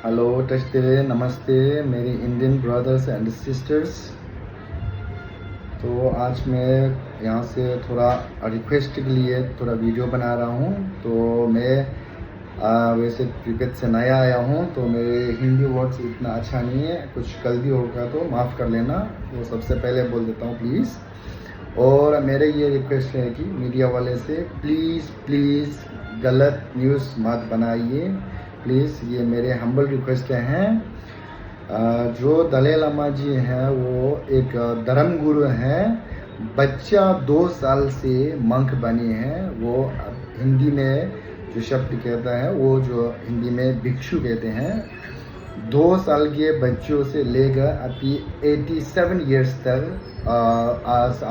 Hello टचते नमस्ते मेरे Indian brothers and sisters. तो आज मैं यहाँ से थोड़ा रिक्वेस्ट के लिए थोड़ा वीडियो बना रहा हूँ। तो मैं वैसे क्रिकेट से नया आया हूँ, तो मेरे हिंदी वर्ड्स इतना अच्छा नहीं है, कुछ गलती होगा तो माफ़ कर लेना। तो सबसे पहले बोल देता हूँ प्लीज़। और मेरे ये रिक्वेस्ट है कि मीडिया वाले से प्लीज़ प्लीज़ गलत न्यूज़ मत बनाइए प्लीज़, ये मेरे हम्बल रिक्वेस्ट हैं। जो दलाई लामा जी हैं वो एक धर्म गुरु हैं। बच्चा 2 साल से मंक बने हैं। वो हिंदी में जो शब्द कहता है वो जो हिंदी में भिक्षु कहते हैं। 2 साल के बच्चों से लेकर अभी 87 ईयर्स तक आज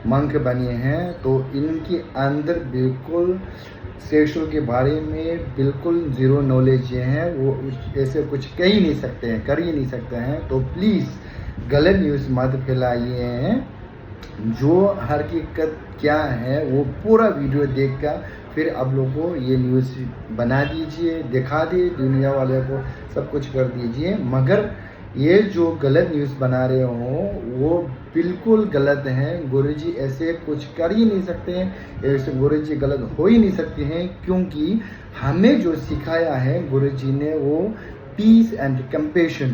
मंक बने हैं। तो इनके अंदर बिल्कुल सेक्सुअल के बारे में बिल्कुल ज़ीरो नॉलेज है। वो ऐसे कुछ कह ही नहीं सकते हैं, कर ही नहीं सकते हैं। तो प्लीज़ गलत न्यूज़ मत फैलाइए हैं। जो हकीकत क्या है वो पूरा वीडियो देखकर फिर आप लोगों को ये न्यूज़ बना दीजिए, दिखा दीजिए, दुनिया वाले को सब कुछ कर दीजिए। मगर ये जो गलत न्यूज़ बना रहे हो वो बिल्कुल गलत हैं। गुरुजी ऐसे कुछ कर ही नहीं सकते हैं, ऐसे गुरुजी गलत हो ही नहीं सकते हैं, क्योंकि हमें जो सिखाया है गुरुजी ने वो पीस एंड कंपैशन।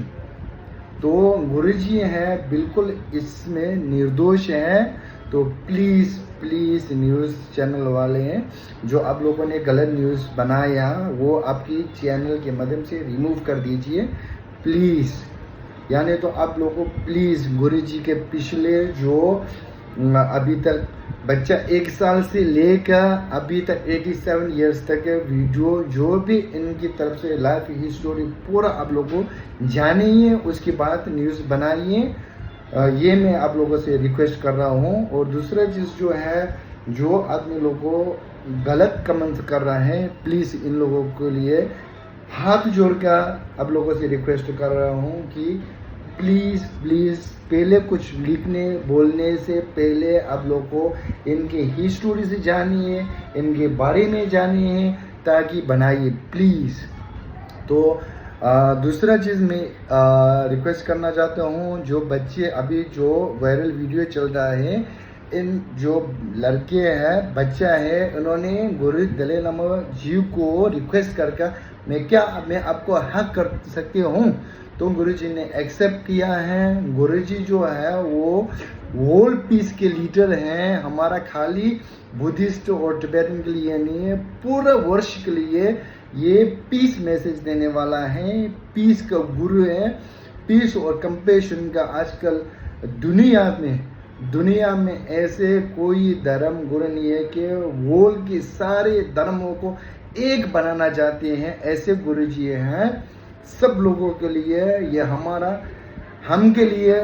तो गुरुजी हैं बिल्कुल इसमें निर्दोष हैं। तो प्लीज़ प्लीज़ न्यूज़ चैनल वाले हैं जो आप लोगों ने गलत न्यूज़ बनाया वो आपकी चैनल के माध्यम से रिमूव कर दीजिए प्लीज़। यानी तो आप लोगों को प्लीज़ गुरुजी के पिछले जो अभी तक बच्चा 1 साल से लेकर अभी तक 87 ईयर्स तक के वीडियो जो भी इनकी तरफ से लाइफ हिस्टोरी पूरा आप लोगों को जानिए, उसके बाद न्यूज़ बनाइए। ये मैं आप लोगों से रिक्वेस्ट कर रहा हूँ। और दूसरा चीज़ जो है, जो आदमी लोगों गलत कमेंट कर रहा है, प्लीज़ इन लोगों के लिए हाथ जोड़कर आप लोगों से रिक्वेस्ट कर रहा हूँ कि प्लीज़ प्लीज़ पहले कुछ लिखने बोलने से पहले आप लोग को इनके हिस्टोरी से जानिए, इनके बारे में जानिए, ताकि बनाइए प्लीज़। तो दूसरा चीज़ मैं रिक्वेस्ट करना चाहता हूँ, जो बच्चे अभी जो वायरल वीडियो चल रहा है, इन जो लड़के हैं बच्चा है, उन्होंने गुरु दलाई लामा जी को रिक्वेस्ट करके मैं आपको हक कर सकती हूँ। तो गुरुजी ने एक्सेप्ट किया है। गुरुजी जो है वो वर्ल्ड पीस के लीडर हैं। हमारा खाली बुद्धिस्ट और टिबेटन के लिए नहीं है, पूरे वर्ष के लिए ये पीस मैसेज देने वाला है। पीस का गुरु है। पीस और कंपैशन का आजकल दुनिया में ऐसे कोई धर्म गुरु नहीं है कि वर्ल्ड के सारे धर्मों को एक बनाना चाहते हैं। ऐसे गुरुजी हैं सब लोगों के लिए। ये हम के लिए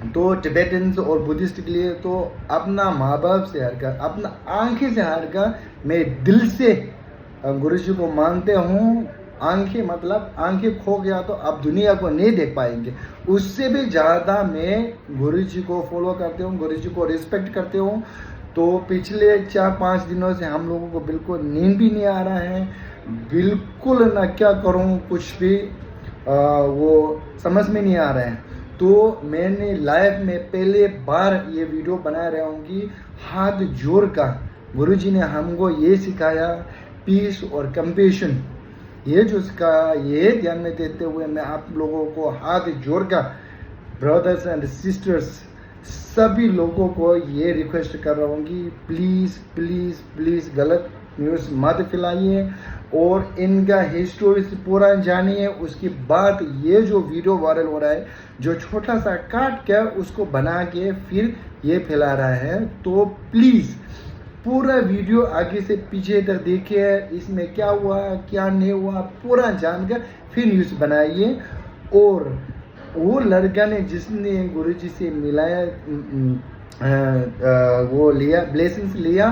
तो टिबेटन्स और बुद्धिस्ट के लिए तो अपना माँ बाप से हटकर, अपना आंखें से हटकर मैं दिल से गुरुजी को मानते हूँ। आंखें मतलब आंखें खो गया तो आप दुनिया को नहीं देख पाएंगे। उससे भी ज़्यादा मैं गुरुजी को फॉलो करते हूँ, गुरुजी को रिस्पेक्ट करते हूँ। तो पिछले 4-5 दिनों से हम लोगों को बिल्कुल नींद भी नहीं आ रहा है, बिल्कुल ना क्या करूं, कुछ भी वो समझ में नहीं आ रहा है। तो मैंने लाइफ में पहले बार ये वीडियो बना रहा हूँ कि हाथ जोड़ कर गुरुजी ने हमको ये सिखाया, पीस और कंपैशन, ये जो सिखाया, ये ध्यान में देते हुए मैं आप लोगों को हाथ जोड़ कर ब्रदर्स एंड सिस्टर्स सभी लोगों को ये रिक्वेस्ट कर रहा हूँ कि प्लीज़ प्लीज़ प्लीज़ गलत न्यूज़ मत फैलाइए और इनका हिस्टोरी से पूरा जानिए। उसके बाद ये जो वीडियो वायरल हो रहा है, जो छोटा सा काट के उसको बना के फिर ये फैला रहा है, तो प्लीज़ पूरा वीडियो आगे से पीछे तक देखिए, इसमें क्या हुआ क्या नहीं हुआ पूरा जानकर फिर न्यूज़ बनाइए। और वो लड़का ने जिसने गुरुजी से मिलाया, वो लिया, ब्लेसिंग्स लिया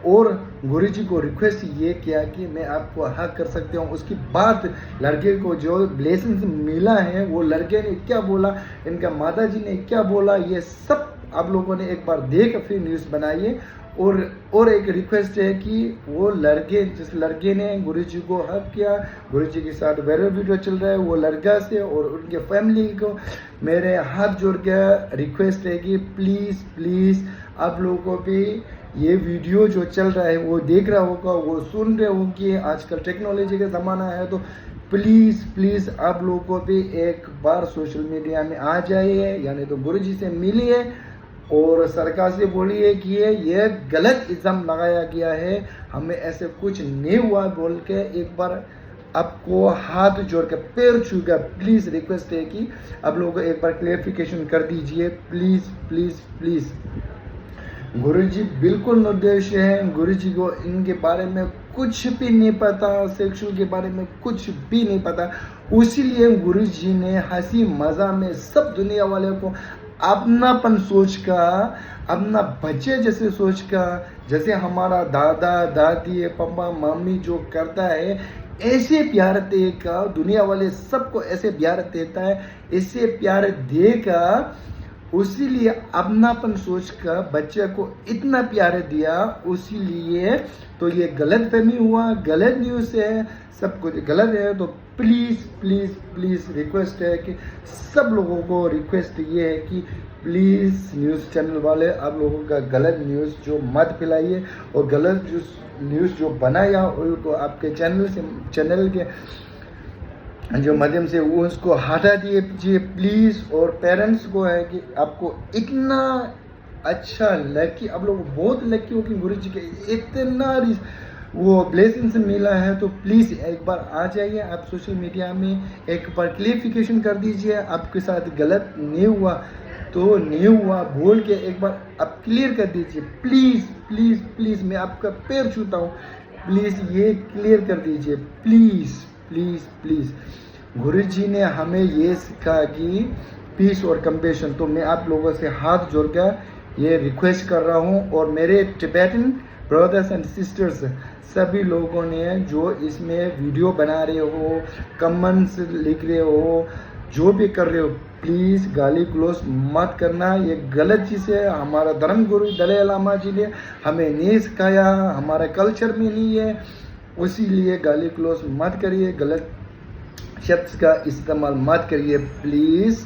और गुरुजी को रिक्वेस्ट ये किया कि मैं आपको हक कर सकती हूँ। उसके बाद लड़के को जो ब्लेसिंग्स मिला है, वो लड़के ने क्या बोला, इनका माता जी ने क्या बोला, ये सब आप लोगों ने एक बार देख फिर न्यूज़ बनाइए। और एक रिक्वेस्ट है कि वो लड़के, जिस लड़के ने गुरु जी को हक किया, गुरु जी के साथ वायरल वीडियो चल रहा है, वो लड़का से और उनके फैमिली को मेरे हाथ जोड़ के रिक्वेस्ट है कि प्लीज़ प्लीज़ आप लोगों को भी ये वीडियो जो चल रहा है वो देख रहा होगा, वो सुन रहे होंगे, आजकल टेक्नोलॉजी का ज़माना है, तो प्लीज़ प्लीज़ आप लोगों को भी एक बार सोशल मीडिया में आ जाइए, यानी तो गुरु जी से मिलिए और सरकार से बोलिए कि ये गलत इल्ज़ाम लगाया गया है, हमें ऐसे कुछ नहीं हुआ बोल के एक बार आपको हाथ जोड़ के पैर छू के प्लीज़ रिक्वेस्ट है कि आप लोगों को एक बार क्लियरिफिकेशन कर दीजिए, प्लीज़ प्लीज़ प्लीज़। गुरुजी बिल्कुल निर्दोष हैं, गुरुजी को इनके बारे में कुछ भी नहीं पता, सेक्सुअल के बारे में कुछ भी नहीं पता, उसीलिए गुरुजी ने हंसी मज़ा में सब दुनिया वाले को अपनापन सोच का, अपना बच्चे जैसे सोच का, जैसे हमारा दादा दादी पापा मम्मी जो करता है ऐसे प्यार देगा, दुनिया वाले सबको ऐसे प्यार देता है, ऐसे प्यार देगा, उसीलिए अपनापन सोच कर बच्चे को इतना प्यार दिया, उसीलिए तो ये गलत फहमी हुआ, गलत न्यूज़ है, सब कुछ गलत है। तो प्लीज़ प्लीज़ प्लीज़ रिक्वेस्ट है कि सब लोगों को रिक्वेस्ट ये है कि प्लीज़ न्यूज़ चैनल वाले आप लोगों का गलत न्यूज़ जो मत फैलाइए, और गलत न्यूज़ जो बनाया उनको आपके चैनल के जो माध्यम से वो उसको हटा दीजिए प्लीज़। और पेरेंट्स को है कि आपको इतना अच्छा लकी, आप लोग बहुत लकी हो कि गुरु जी के इतना वो ब्लेसिंग्स मिला है, तो प्लीज़ एक बार आ जाइए आप सोशल मीडिया में, एक बार क्लियरिफिकेशन कर दीजिए, आपके साथ गलत नहीं हुआ तो नहीं हुआ बोल के एक बार आप क्लियर कर दीजिए, प्लीज़ प्लीज़ प्लीज़, मैं आपका पैर छूता हूँ, प्लीज़ ये क्लियर कर दीजिए, प्लीज़ प्लीज़ प्लीज़। गुरु जी ने हमें ये सिखा कि पीस और कंपेशन, तो मैं आप लोगों से हाथ जोड़कर ये रिक्वेस्ट कर रहा हूँ, और मेरे टिबेटन ब्रदर्स एंड सिस्टर्स सभी लोगों ने जो इसमें वीडियो बना रहे हो, कमेंट्स लिख रहे हो, जो भी कर रहे हो, प्लीज़ गाली गलौज मत करना, ये गलत चीज़ है। हमारा धर्म गुरु दलाई लामा जी ने हमें नहीं सिखाया, हमारे कल्चर में नहीं है, उसीलिए गाली गलौज मत करिए, गलत शब्द का इस्तेमाल मत करिए प्लीज़।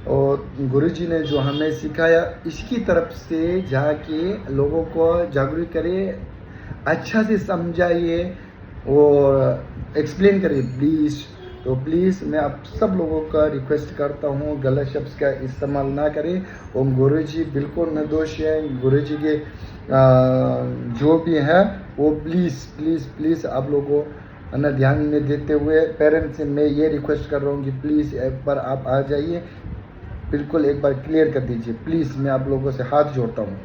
और गुरुजी ने जो हमें सिखाया इसकी तरफ से जाके लोगों को जागरूक करिए, अच्छा से समझाइए और एक्सप्लेन करिए प्लीज़। तो प्लीज़ मैं आप सब लोगों का रिक्वेस्ट करता हूँ गलत शब्द का इस्तेमाल ना करें, और गुरुजी बिल्कुल निर्दोष है, गुरुजी के जो भी है वो प्लीज़ प्लीज़ प्लीज़ आप लोगों को ना ध्यान में देते हुए पेरेंट्स से मैं ये रिक्वेस्ट कर रहा हूँ कि प्लीज़ एक बार आप आ जाइए, बिल्कुल एक बार क्लियर कर दीजिए प्लीज़, मैं आप लोगों से हाथ जोड़ता हूँ।